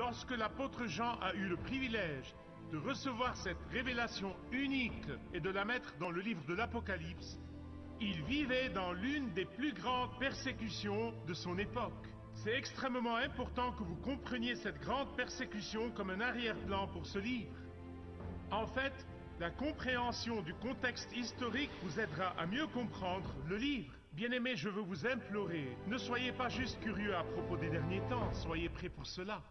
lorsque l'apôtre Jean a eu le privilège de recevoir cette révélation unique et de la mettre dans le livre de l'Apocalypse, il vivait dans l'une des plus grandes persécutions de son époque. C'est extrêmement important que vous compreniez cette grande persécution comme un arrière-plan pour ce livre. En fait, la compréhension du contexte historique vous aidera à mieux comprendre le livre. Bien-aimés, je veux vous implorer, ne soyez pas juste curieux à propos des derniers temps, soyez prêts pour cela.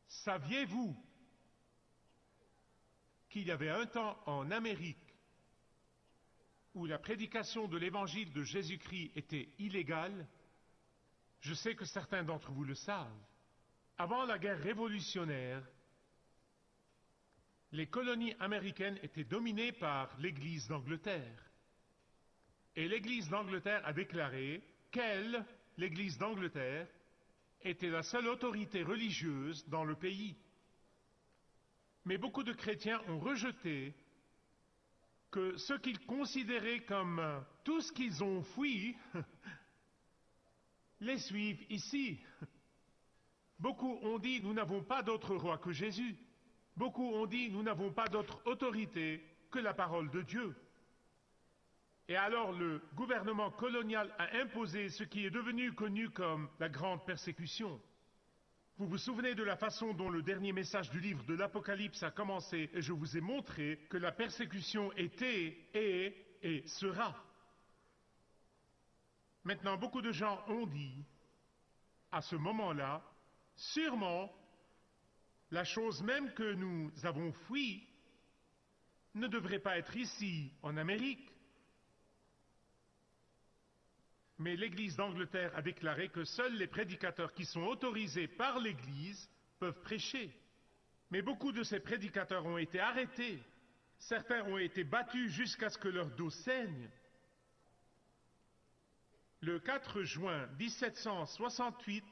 Saviez-vous qu'il y avait un temps en Amérique où la prédication de l'évangile de Jésus-Christ était illégale? Je sais que certains d'entre vous le savent. Avant la guerre révolutionnaire, les colonies américaines étaient dominées par l'Église d'Angleterre. Et l'Église d'Angleterre a déclaré qu'elle, l'Église d'Angleterre, était la seule autorité religieuse dans le pays. Mais beaucoup de chrétiens ont rejeté que ce qu'ils considéraient comme tout ce qu'ils ont fui les suivent ici. Beaucoup ont dit nous n'avons pas d'autre roi que Jésus. Beaucoup ont dit nous n'avons pas d'autre autorité que la parole de Dieu. Et alors le gouvernement colonial a imposé ce qui est devenu connu comme la grande persécution. Vous vous souvenez de la façon dont le dernier message du livre de l'Apocalypse a commencé, et je vous ai montré que la persécution était, est et sera. Maintenant, beaucoup de gens ont dit, à ce moment-là, sûrement, la chose même que nous avons fui ne devrait pas être ici, en Amérique. Mais l'Église d'Angleterre a déclaré que seuls les prédicateurs qui sont autorisés par l'Église peuvent prêcher. Mais beaucoup de ces prédicateurs ont été arrêtés. Certains ont été battus jusqu'à ce que leur dos saigne. Le 4 juin 1768,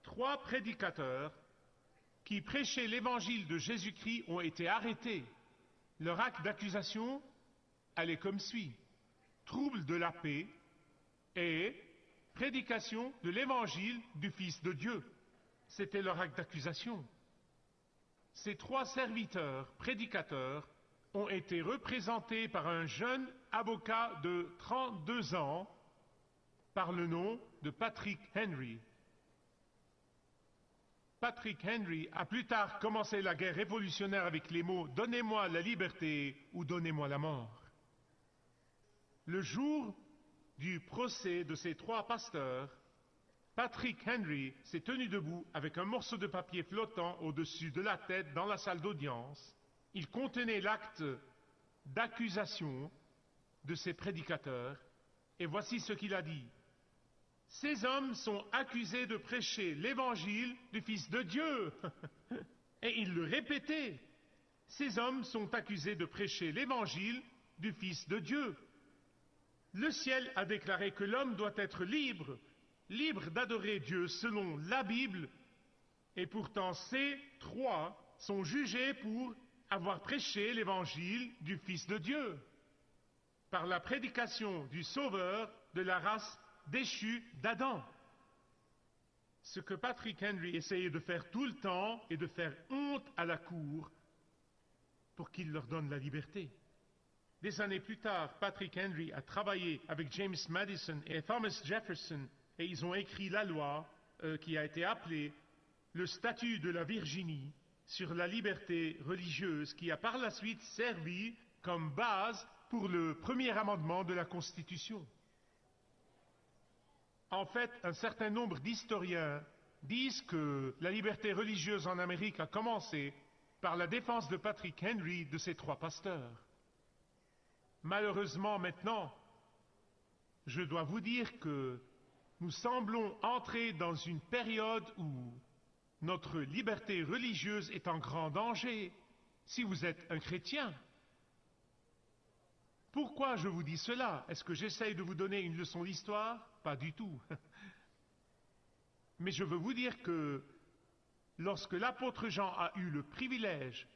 3 prédicateurs qui prêchaient l'évangile de Jésus-Christ ont été arrêtés. Leur acte d'accusation allait comme suit: trouble de la paix et prédication de l'évangile du Fils de Dieu. C'était leur acte d'accusation. Ces 3 serviteurs prédicateurs ont été représentés par un jeune avocat de 32 ans par le nom de Patrick Henry. Patrick Henry a plus tard commencé la guerre révolutionnaire avec les mots « Donnez-moi la liberté ou donnez-moi la mort ». Le jour du procès de ces 3 pasteurs, Patrick Henry s'est tenu debout avec un morceau de papier flottant au-dessus de la tête dans la salle d'audience. Il contenait l'acte d'accusation de ces prédicateurs, et voici ce qu'il a dit. Ces hommes sont accusés de prêcher l'évangile du Fils de Dieu. Et il le répétait. Ces hommes sont accusés de prêcher l'évangile du Fils de Dieu. Le ciel a déclaré que l'homme doit être libre, libre d'adorer Dieu selon la Bible, et pourtant ces 3 sont jugés pour avoir prêché l'évangile du Fils de Dieu, par la prédication du Sauveur de la race déchue d'Adam. Ce que Patrick Henry essayait de faire tout le temps est de faire honte à la cour pour qu'il leur donne la liberté. Des années plus tard, Patrick Henry a travaillé avec James Madison et Thomas Jefferson et ils ont écrit la loi qui a été appelée le statut de la Virginie sur la liberté religieuse qui a par la suite servi comme base pour le premier amendement de la Constitution. En fait, un certain nombre d'historiens disent que la liberté religieuse en Amérique a commencé par la défense de Patrick Henry de ces 3 pasteurs. Malheureusement, maintenant, je dois vous dire que nous semblons entrer dans une période où notre liberté religieuse est en grand danger si vous êtes un chrétien. Pourquoi je vous dis cela? Est-ce que j'essaye de vous donner une leçon d'histoire? Pas du tout. Mais je veux vous dire que lorsque l'apôtre Jean a eu le privilège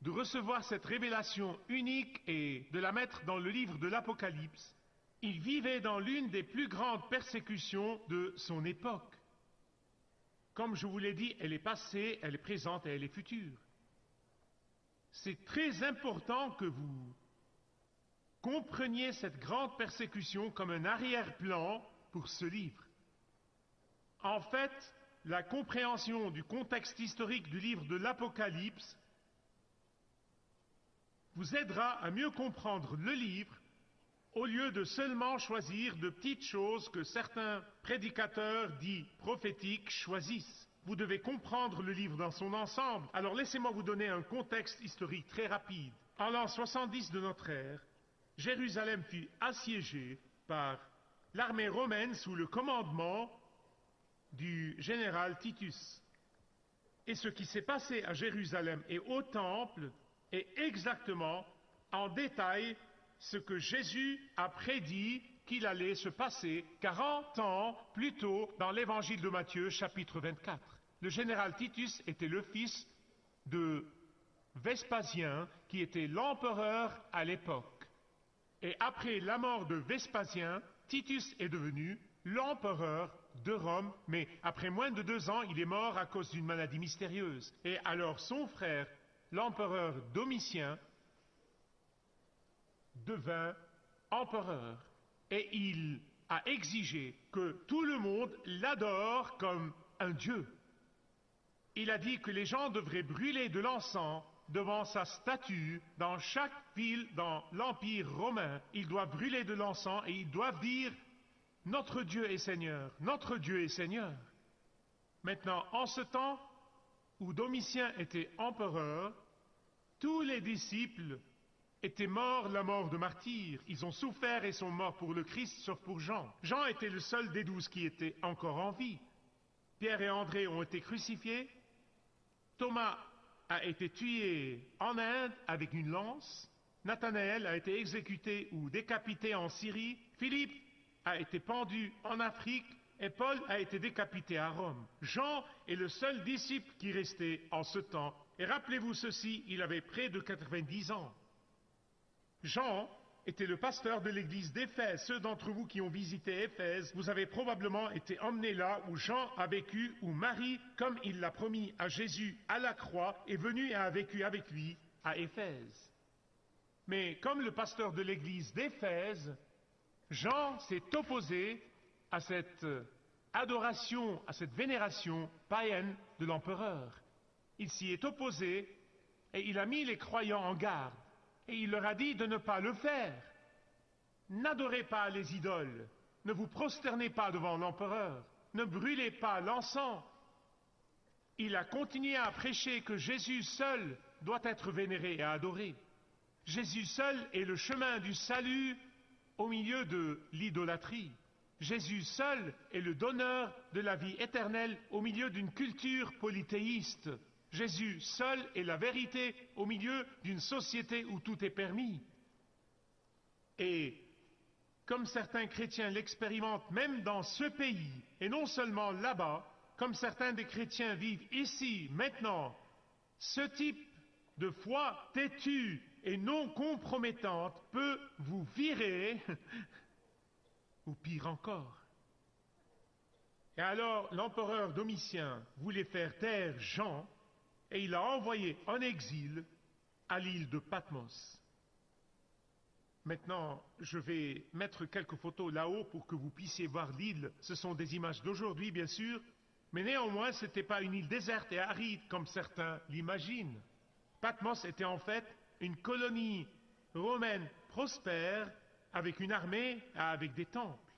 de recevoir cette révélation unique et de la mettre dans le livre de l'Apocalypse, il vivait dans l'une des plus grandes persécutions de son époque. Comme je vous l'ai dit, elle est passée, elle est présente et elle est future. C'est très important que vous compreniez cette grande persécution comme un arrière-plan pour ce livre. En fait, la compréhension du contexte historique du livre de l'Apocalypse vous aidera à mieux comprendre le livre au lieu de seulement choisir de petites choses que certains prédicateurs dits prophétiques choisissent. Vous devez comprendre le livre dans son ensemble. Alors laissez-moi vous donner un contexte historique très rapide. En l'an 70 de notre ère, Jérusalem fut assiégée par l'armée romaine sous le commandement du général Titus. Et ce qui s'est passé à Jérusalem et au temple est exactement en détail ce que Jésus a prédit qu'il allait se passer 40 ans plus tôt dans l'évangile de Matthieu, chapitre 24. Le général Titus était le fils de Vespasien, qui était l'empereur à l'époque. Et après la mort de Vespasien, Titus est devenu l'empereur de Rome, mais après moins de 2 ans, il est mort à cause d'une maladie mystérieuse. Et alors son frère, l'empereur Domitien, devint empereur. Et il a exigé que tout le monde l'adore comme un dieu. Il a dit que les gens devraient brûler de l'encens devant sa statue dans chaque ville dans l'Empire romain. Ils doivent brûler de l'encens et ils doivent dire « Notre Dieu est Seigneur, notre Dieu est Seigneur ». Maintenant, en ce temps où Domitien était empereur, tous les disciples étaient morts la mort de martyrs. Ils ont souffert et sont morts pour le Christ, sauf pour Jean. Jean était le seul des 12 qui était encore en vie. Pierre et André ont été crucifiés. Thomas a été tué en Inde avec une lance. Nathanaël a été exécuté ou décapité en Syrie. Philippe a été pendu en Afrique. Et Paul a été décapité à Rome. Jean est le seul disciple qui restait en ce temps. Et rappelez-vous ceci, il avait près de 90 ans. Jean était le pasteur de l'église d'Éphèse. Ceux d'entre vous qui ont visité Éphèse, vous avez probablement été emmenés là où Jean a vécu, où Marie, comme il l'a promis à Jésus à la croix, est venue et a vécu avec lui à Éphèse. Mais comme le pasteur de l'église d'Éphèse, Jean s'est opposé à cette adoration, à cette vénération païenne de l'empereur. Il s'y est opposé et il a mis les croyants en garde. Et il leur a dit de ne pas le faire. N'adorez pas les idoles, ne vous prosternez pas devant l'empereur, ne brûlez pas l'encens. Il a continué à prêcher que Jésus seul doit être vénéré et adoré. Jésus seul est le chemin du salut au milieu de l'idolâtrie. Jésus seul est le donneur de la vie éternelle au milieu d'une culture polythéiste. Jésus seul est la vérité au milieu d'une société où tout est permis. Et comme certains chrétiens l'expérimentent même dans ce pays, et non seulement là-bas, comme certains des chrétiens vivent ici, maintenant, ce type de foi têtue et non compromettante peut vous virer, ou pire encore. Et alors l'empereur Domitien voulait faire taire Jean, et il l'a envoyé en exil à l'île de Patmos. Maintenant, je vais mettre quelques photos là-haut pour que vous puissiez voir l'île. Ce sont des images d'aujourd'hui, bien sûr, mais néanmoins, ce n'était pas une île déserte et aride comme certains l'imaginent. Patmos était en fait une colonie romaine prospère avec une armée et avec des temples.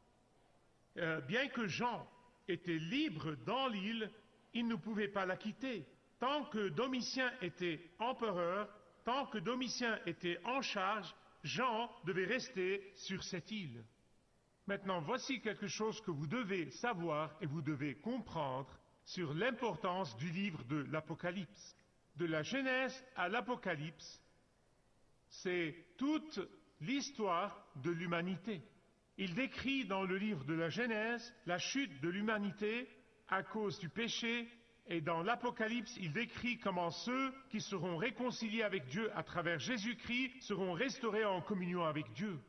Bien que Jean était libre dans l'île, il ne pouvait pas la quitter. Tant que Domitien était empereur, tant que Domitien était en charge, Jean devait rester sur cette île. Maintenant, voici quelque chose que vous devez savoir et vous devez comprendre sur l'importance du livre de l'Apocalypse. De la Genèse à l'Apocalypse, c'est toute l'histoire de l'humanité. Il décrit dans le livre de la Genèse la chute de l'humanité à cause du péché, et dans l'Apocalypse, il décrit comment ceux qui seront réconciliés avec Dieu à travers Jésus-Christ seront restaurés en communion avec Dieu.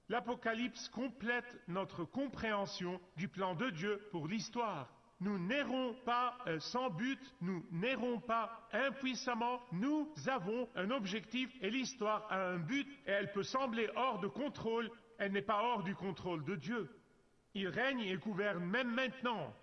L'Apocalypse complète notre compréhension du plan de Dieu pour l'histoire. Nous n'errons pas sans but, nous n'errons pas impuissamment, nous avons un objectif et l'histoire a un but et elle peut sembler hors de contrôle, elle n'est pas hors du contrôle de Dieu. Il règne et gouverne même maintenant.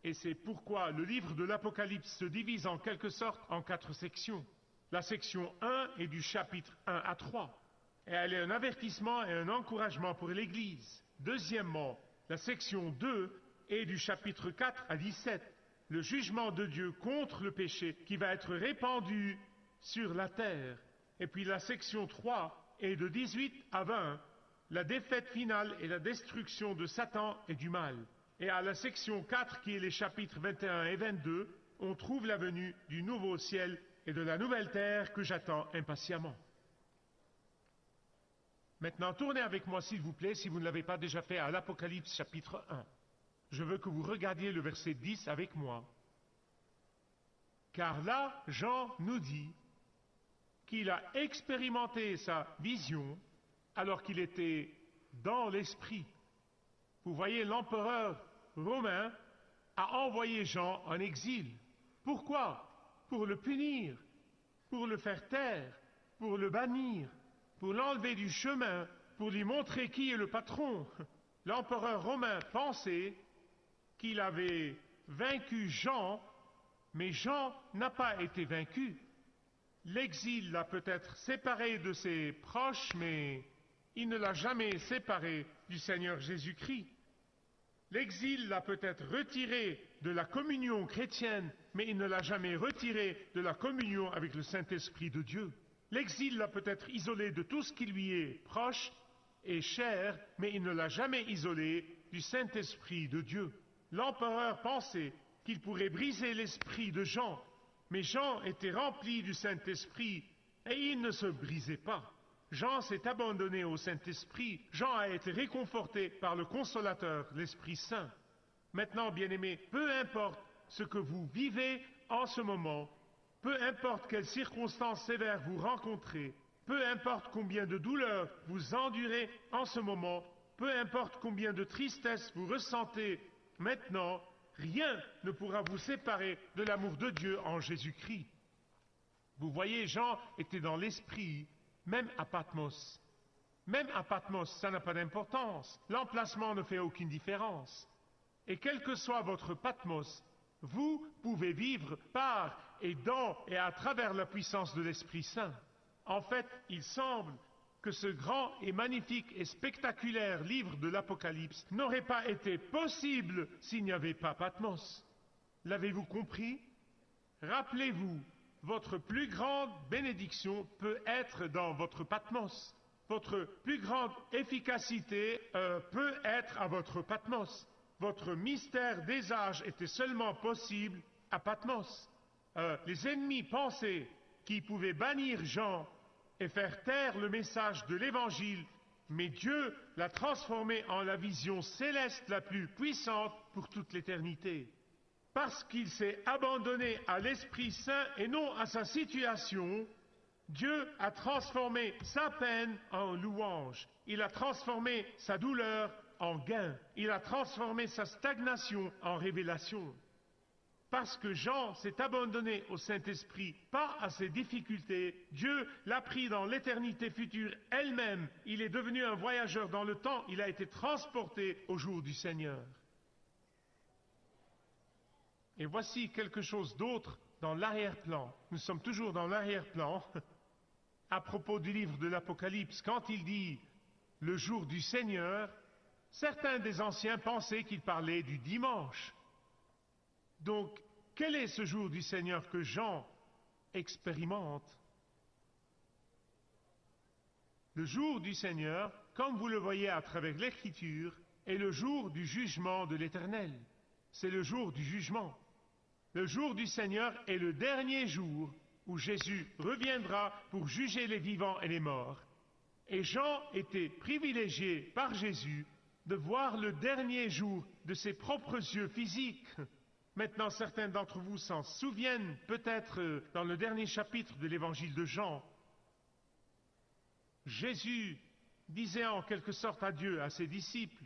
Et c'est pourquoi le livre de l'Apocalypse se divise en quelque sorte en 4 sections. La section 1 est du chapitre 1 à 3. Et elle est un avertissement et un encouragement pour l'Église. Deuxièmement, la section 2 est du chapitre 4 à 17. Le jugement de Dieu contre le péché qui va être répandu sur la terre. Et puis la section 3 est de 18 à 20. La défaite finale et la destruction de Satan et du mal. Et à la section 4, qui est les chapitres 21 et 22, on trouve la venue du nouveau ciel et de la nouvelle terre que j'attends impatiemment. Maintenant, tournez avec moi, s'il vous plaît, si vous ne l'avez pas déjà fait, à l'Apocalypse chapitre 1. Je veux que vous regardiez le verset 10 avec moi. Car là, Jean nous dit qu'il a expérimenté sa vision alors qu'il était dans l'esprit. Vous voyez, l'empereur romain a envoyé Jean en exil. Pourquoi? Pour le punir, pour le faire taire, pour le bannir, pour l'enlever du chemin, pour lui montrer qui est le patron. L'empereur romain pensait qu'il avait vaincu Jean, mais Jean n'a pas été vaincu. L'exil l'a peut-être séparé de ses proches, mais il ne l'a jamais séparé du Seigneur Jésus-Christ. L'exil l'a peut-être retiré de la communion chrétienne, mais il ne l'a jamais retiré de la communion avec le Saint-Esprit de Dieu. L'exil l'a peut-être isolé de tout ce qui lui est proche et cher, mais il ne l'a jamais isolé du Saint-Esprit de Dieu. L'empereur pensait qu'il pourrait briser l'esprit de Jean, mais Jean était rempli du Saint-Esprit et il ne se brisait pas. Jean s'est abandonné au Saint-Esprit. Jean a été réconforté par le Consolateur, l'Esprit Saint. Maintenant, bien-aimés, peu importe ce que vous vivez en ce moment, peu importe quelles circonstances sévères vous rencontrez, peu importe combien de douleurs vous endurez en ce moment, peu importe combien de tristesse vous ressentez maintenant, rien ne pourra vous séparer de l'amour de Dieu en Jésus-Christ. Vous voyez, Jean était dans l'esprit, même à Patmos. Même à Patmos, ça n'a pas d'importance. L'emplacement ne fait aucune différence. Et quel que soit votre Patmos, vous pouvez vivre par et dans et à travers la puissance de l'Esprit Saint. En fait, il semble que ce grand et magnifique et spectaculaire livre de l'Apocalypse n'aurait pas été possible s'il n'y avait pas Patmos. L'avez-vous compris? Rappelez-vous, votre plus grande bénédiction peut être dans votre Patmos. Votre plus grande efficacité peut être à votre Patmos. Votre mystère des âges était seulement possible à Patmos. Les ennemis pensaient qu'ils pouvaient bannir Jean et faire taire le message de l'Évangile, mais Dieu l'a transformé en la vision céleste la plus puissante pour toute l'éternité. Parce qu'il s'est abandonné à l'Esprit Saint et non à sa situation, Dieu a transformé sa peine en louange. Il a transformé sa douleur en gain. Il a transformé sa stagnation en révélation. Parce que Jean s'est abandonné au Saint-Esprit, pas à ses difficultés, Dieu l'a pris dans l'éternité future elle-même. Il est devenu un voyageur dans le temps. Il a été transporté au jour du Seigneur. Et voici quelque chose d'autre dans l'arrière-plan. Nous sommes toujours dans l'arrière-plan. À propos du livre de l'Apocalypse, quand il dit « le jour du Seigneur », certains des anciens pensaient qu'il parlait du dimanche. Donc, quel est ce jour du Seigneur que Jean expérimente? Le jour du Seigneur, comme vous le voyez à travers l'Écriture, est le jour du jugement de l'Éternel. C'est le jour du jugement. Le jour du Seigneur est le dernier jour où Jésus reviendra pour juger les vivants et les morts. Et Jean était privilégié par Jésus de voir le dernier jour de ses propres yeux physiques. Maintenant, certains d'entre vous s'en souviennent, peut-être dans le dernier chapitre de l'évangile de Jean. Jésus disait en quelque sorte adieu à ses disciples,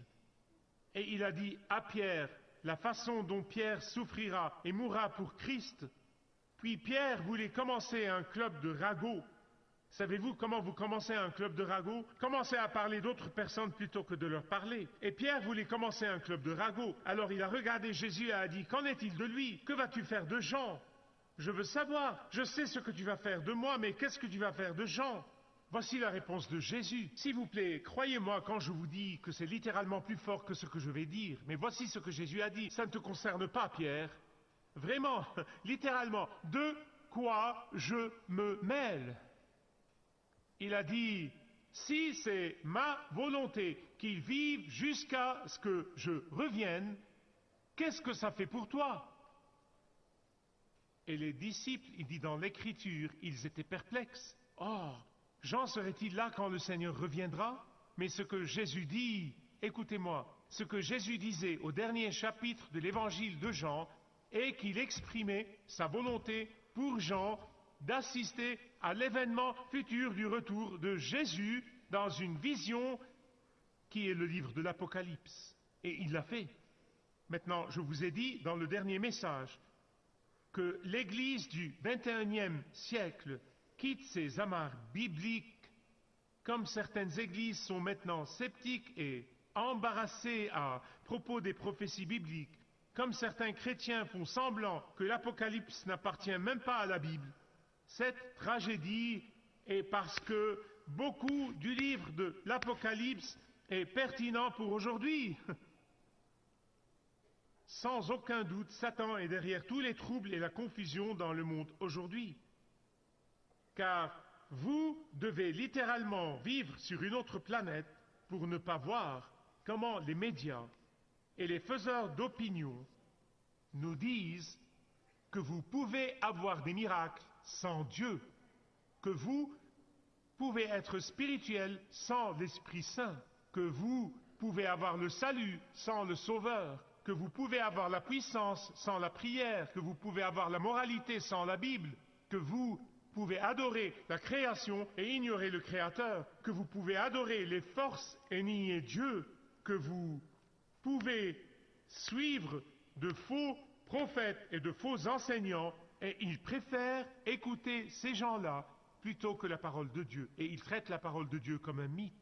et il a dit à Pierre la façon dont Pierre souffrira et mourra pour Christ. Puis Pierre voulait commencer un club de ragots. Savez-vous comment vous commencez un club de ragots? Commencez à parler d'autres personnes plutôt que de leur parler. Et Pierre voulait commencer un club de ragots. Alors il a regardé Jésus et a dit, qu'en est-il de lui? Que vas-tu faire de Jean? Je veux savoir, je sais ce que tu vas faire de moi, mais qu'est-ce que tu vas faire de Jean? Voici la réponse de Jésus. S'il vous plaît, croyez-moi quand je vous dis que c'est littéralement plus fort que ce que je vais dire. Mais voici ce que Jésus a dit. Ça ne te concerne pas, Pierre. Vraiment, littéralement, de quoi je me mêle? Il a dit, si c'est ma volonté qu'il vive jusqu'à ce que je revienne, qu'est-ce que ça fait pour toi? Et les disciples, il dit dans l'Écriture, ils étaient perplexes. Oh, Jean serait-il là quand le Seigneur reviendra? Mais ce que Jésus dit, écoutez-moi, ce que Jésus disait au dernier chapitre de l'Évangile de Jean est qu'il exprimait sa volonté pour Jean d'assister à l'événement futur du retour de Jésus dans une vision qui est le livre de l'Apocalypse. Et il l'a fait. Maintenant, je vous ai dit dans le dernier message que l'Église du XXIe siècle quitte ses amarres bibliques, comme certaines églises sont maintenant sceptiques et embarrassées à propos des prophéties bibliques, comme certains chrétiens font semblant que l'Apocalypse n'appartient même pas à la Bible. Cette tragédie est parce que beaucoup du livre de l'Apocalypse est pertinent pour aujourd'hui. Sans aucun doute, Satan est derrière tous les troubles et la confusion dans le monde aujourd'hui. Car vous devez littéralement vivre sur une autre planète pour ne pas voir comment les médias et les faiseurs d'opinion nous disent que vous pouvez avoir des miracles sans Dieu, que vous pouvez être spirituel sans l'Esprit Saint, que vous pouvez avoir le salut sans le Sauveur, que vous pouvez avoir la puissance sans la prière, que vous pouvez avoir la moralité sans la Bible, que vous pouvez adorer la création et ignorer le Créateur, que vous pouvez adorer les forces et nier Dieu, que vous pouvez suivre de faux prophètes et de faux enseignants, et ils préfèrent écouter ces gens-là plutôt que la parole de Dieu. Et ils traitent la parole de Dieu comme un mythe.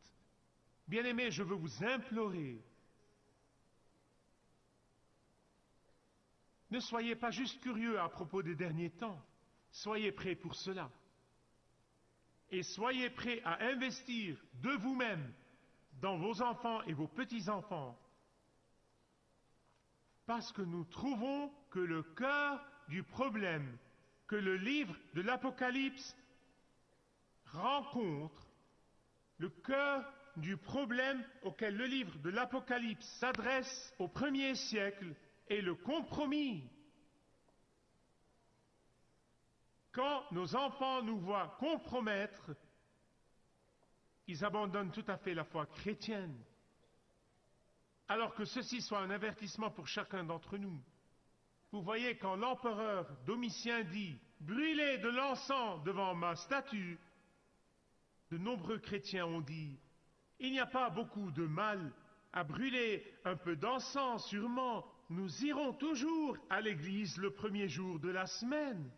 Bien-aimés, je veux vous implorer, ne soyez pas juste curieux à propos des derniers temps. Soyez prêts pour cela. Et soyez prêts à investir de vous-même dans vos enfants et vos petits-enfants. Parce que nous trouvons que le cœur du problème que le livre de l'Apocalypse rencontre, le cœur du problème auquel le livre de l'Apocalypse s'adresse au 1er siècle est le compromis. Quand nos enfants nous voient compromettre, ils abandonnent tout à fait la foi chrétienne. Alors que ceci soit un avertissement pour chacun d'entre nous. Vous voyez, quand l'empereur Domitien dit « Brûlez de l'encens devant ma statue », de nombreux chrétiens ont dit « Il n'y a pas beaucoup de mal à brûler un peu d'encens, sûrement. Nous irons toujours à l'église le premier jour de la semaine.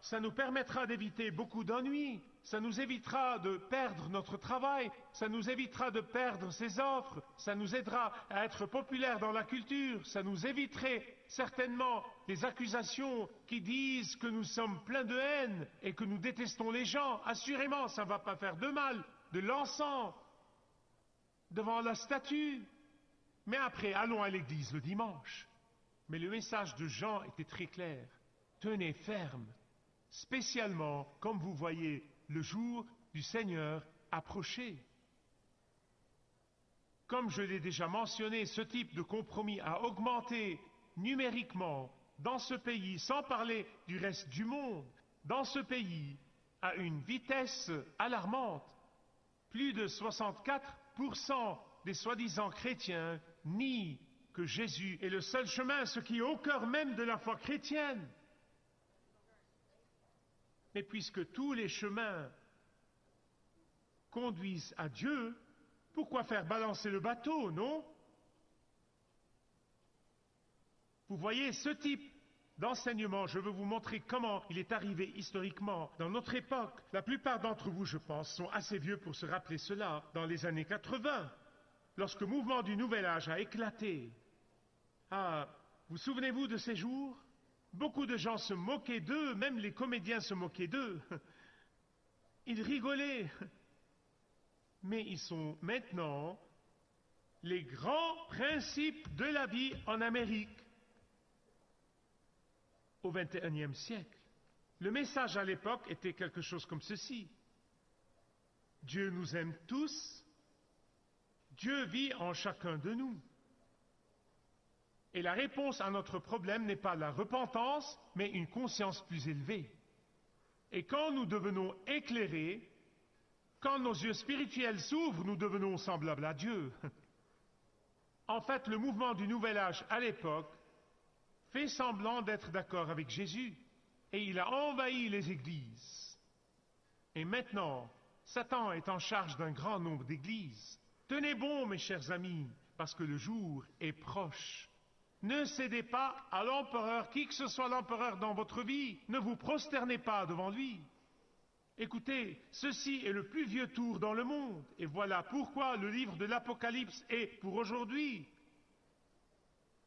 Ça nous permettra d'éviter beaucoup d'ennuis. Ça nous évitera de perdre notre travail, ça nous évitera de perdre ses offres, ça nous aidera à être populaires dans la culture, ça nous éviterait certainement les accusations qui disent que nous sommes pleins de haine et que nous détestons les gens. Assurément, ça ne va pas faire de mal, de l'encens devant la statue. Mais après, allons à l'église le dimanche. Mais le message de Jean était très clair. Tenez ferme, spécialement comme vous voyez le jour du Seigneur approcher. Comme je l'ai déjà mentionné, ce type de compromis a augmenté numériquement dans ce pays, sans parler du reste du monde, dans ce pays, à une vitesse alarmante. Plus de 64% des soi-disant chrétiens nient que Jésus est le seul chemin, ce qui est au cœur même de la foi chrétienne. Mais puisque tous les chemins conduisent à Dieu, pourquoi faire balancer le bateau, non? Vous voyez, ce type d'enseignement, je veux vous montrer comment il est arrivé historiquement. Dans notre époque, la plupart d'entre vous, je pense, sont assez vieux pour se rappeler cela, dans les années 80, lorsque le mouvement du Nouvel Âge a éclaté. Ah, vous souvenez-vous de ces jours? Beaucoup de gens se moquaient d'eux, même les comédiens se moquaient d'eux. Ils rigolaient. Mais ils sont maintenant les grands principes de la vie en Amérique au XXIe siècle. Le message à l'époque était quelque chose comme ceci. Dieu nous aime tous. Dieu vit en chacun de nous. Et la réponse à notre problème n'est pas la repentance, mais une conscience plus élevée. Et quand nous devenons éclairés, quand nos yeux spirituels s'ouvrent, nous devenons semblables à Dieu. En fait, le mouvement du Nouvel Âge à l'époque fait semblant d'être d'accord avec Jésus, et il a envahi les églises. Et maintenant, Satan est en charge d'un grand nombre d'églises. Tenez bon, mes chers amis, parce que le jour est proche. Ne cédez pas à l'empereur, qui que ce soit l'empereur dans votre vie, ne vous prosternez pas devant lui. Écoutez, ceci est le plus vieux tour dans le monde, et voilà pourquoi le livre de l'Apocalypse est pour aujourd'hui.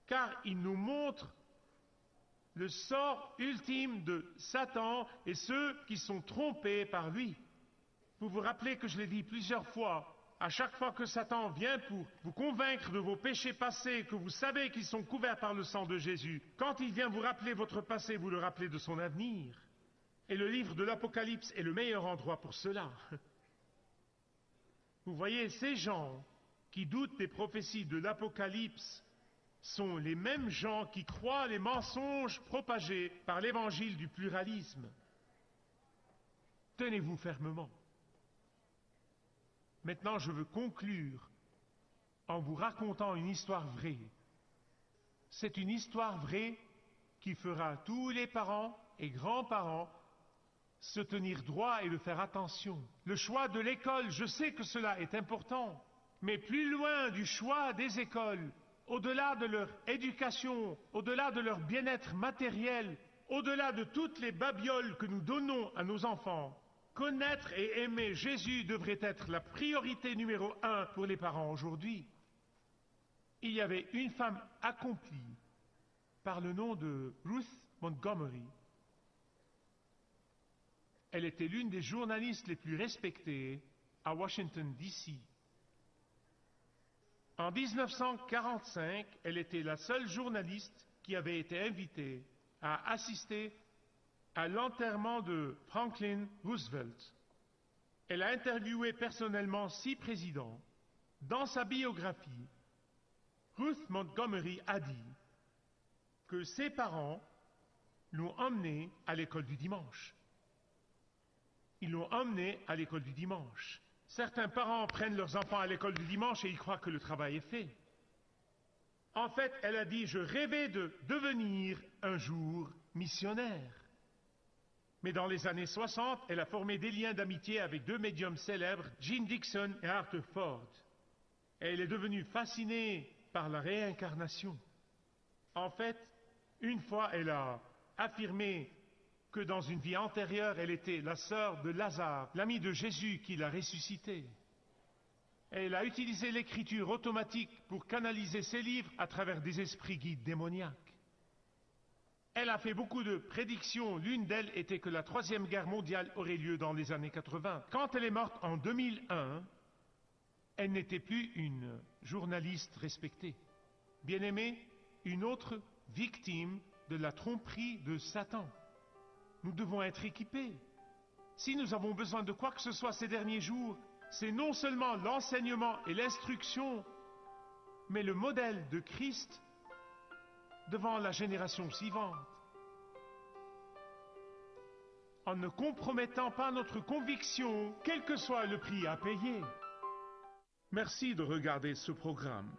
Car il nous montre le sort ultime de Satan et ceux qui sont trompés par lui. Vous vous rappelez que je l'ai dit plusieurs fois, à chaque fois que Satan vient pour vous convaincre de vos péchés passés, que vous savez qu'ils sont couverts par le sang de Jésus, quand il vient vous rappeler votre passé, vous le rappelez de son avenir. Et le livre de l'Apocalypse est le meilleur endroit pour cela. Vous voyez, ces gens qui doutent des prophéties de l'Apocalypse sont les mêmes gens qui croient les mensonges propagés par l'évangile du pluralisme. Tenez-vous fermement. Maintenant, je veux conclure en vous racontant une histoire vraie. C'est une histoire vraie qui fera tous les parents et grands-parents se tenir droit et de faire attention. Le choix de l'école, je sais que cela est important, mais plus loin du choix des écoles, au-delà de leur éducation, au-delà de leur bien-être matériel, au-delà de toutes les babioles que nous donnons à nos enfants, connaître et aimer Jésus devrait être la priorité numéro 1 pour les parents aujourd'hui. Il y avait une femme accomplie par le nom de Ruth Montgomery. Elle était l'une des journalistes les plus respectées à Washington, D.C. En 1945, elle était la seule journaliste qui avait été invitée à assister à l'enterrement de Franklin Roosevelt. Elle a interviewé personnellement 6 présidents. Dans sa biographie, Ruth Montgomery a dit que ses parents l'ont emmenée à l'école du dimanche. Ils l'ont emmenée à l'école du dimanche. Certains parents prennent leurs enfants à l'école du dimanche et ils croient que le travail est fait. En fait, elle a dit « Je rêvais de devenir un jour missionnaire ». Mais dans les années 60, elle a formé des liens d'amitié avec 2 médiums célèbres, Jean Dixon et Arthur Ford. Et elle est devenue fascinée par la réincarnation. En fait, une fois, elle a affirmé que dans une vie antérieure, elle était la sœur de Lazare, l'ami de Jésus qui l'a ressuscité. Elle a utilisé l'écriture automatique pour canaliser ses livres à travers des esprits guides démoniaques. Elle a fait beaucoup de prédictions. L'une d'elles était que la 3e guerre mondiale aurait lieu dans les années 80. Quand elle est morte en 2001, elle n'était plus une journaliste respectée. Bien-aimée, une autre victime de la tromperie de Satan. Nous devons être équipés. Si nous avons besoin de quoi que ce soit ces derniers jours, c'est non seulement l'enseignement et l'instruction, mais le modèle de Christ devant la génération suivante. en ne compromettant pas notre conviction, quel que soit le prix à payer. Merci de regarder ce programme.